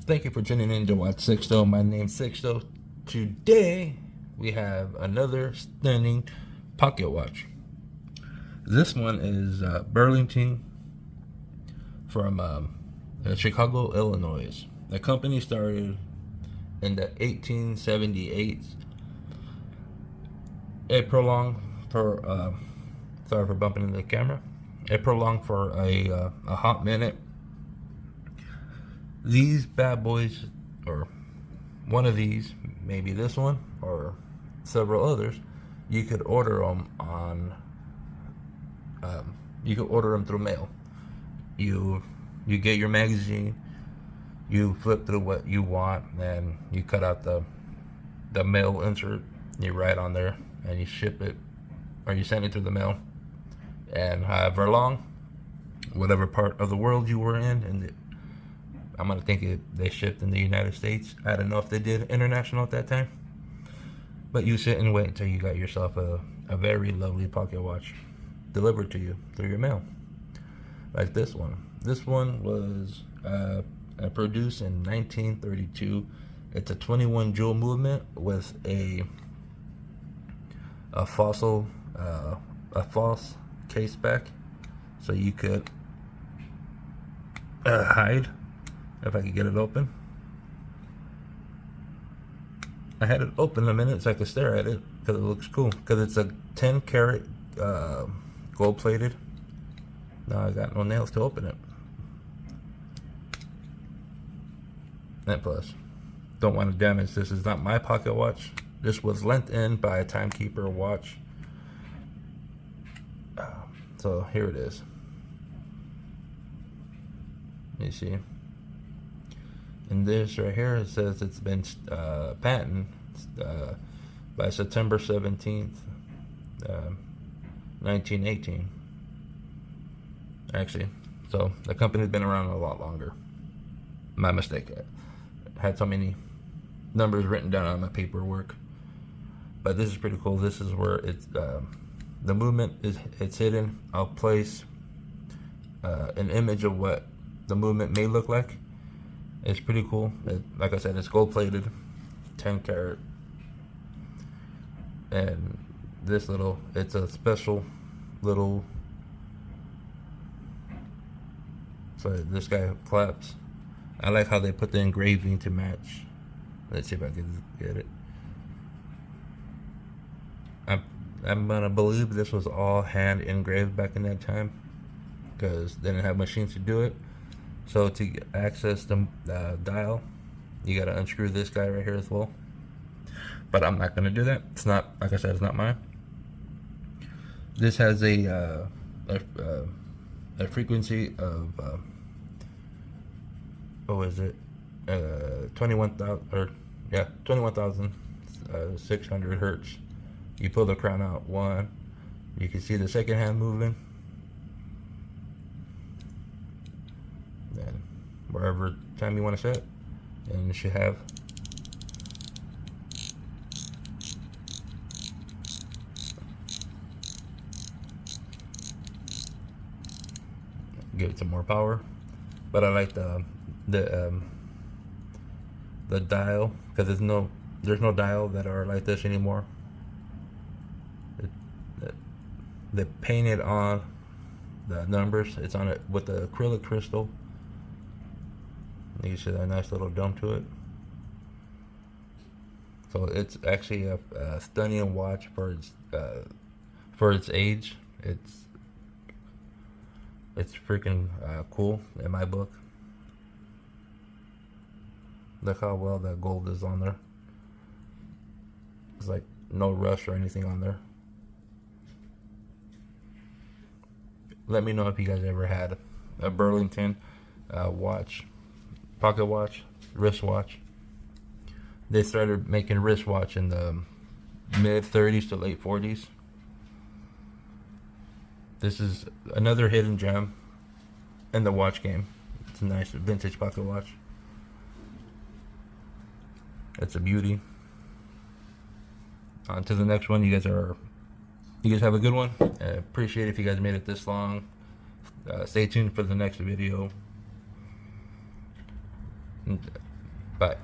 Thank you for tuning in to watch Sixto. My name's Sixto. Today we have another stunning pocket watch. This one is Burlington from Chicago, Illinois. The company started in the 1878. It prolonged for sorry for bumping into the camera. It prolonged for a hot minute. These bad boys, or one of these, maybe this one or several others, you could order them on. You could order them through mail. You get your magazine, you flip through what you want, and you cut out the mail insert. You write on there, and you ship it, or you send it through the mail. And however long, whatever part of the world you were in, and I'm gonna think they shipped in the United States. I don't know if they did international at that time, but you sit and wait until you got yourself a very lovely pocket watch delivered to you through your mail, like this one. This one was produced in 1932. It's a 21 jewel movement with a false case back, so you could hide. If I could get it open. I had it open a minute so I could stare at it because it looks cool. Because it's a 10 karat gold plated. Now I got no nails to open it. And plus, don't want to damage this. Is not my pocket watch. This was lent in by a timekeeper watch. So here it is. You see. And this right here, it says it's been patented by September 17th, 1918. Actually, so the company's been around a lot longer. My mistake. I had so many numbers written down on my paperwork. But this is pretty cool. This is where it's the movement it's hidden. I'll place an image of what the movement may look like. It's pretty cool. Like I said, it's gold plated, 10 karat. And this it's a special little, so this guy claps. I like how they put the engraving to match. Let's see if I can get it. I'm gonna believe this was all hand engraved back in that time, because they didn't have machines to do it. So to access the dial, you gotta unscrew this guy right here as well. But I'm not gonna do that. It's not, like I said, it's not mine. This has a frequency of what is it? 21,600 hertz. You pull the crown out, one. You can see the second hand moving. Then wherever time you want to set, and it should have give it some more power. But I like the dial, because there's no dial that are like this anymore. They painted on the numbers. It's on it with the acrylic crystal. You see a nice little dome to it. So it's actually a stunning watch for its age. It's freaking cool in my book. Look how well that gold is on there. It's like no rust or anything on there. Let me know if you guys ever had a Burlington watch, pocket watch, wristwatch. They started making wristwatch in the mid 30s to late 40s. This is another hidden gem in the watch game. It's a nice vintage pocket watch. It's a beauty. On to the next one. You guys have a good one. I appreciate if you guys made it this long. Stay tuned for the next video. Bye.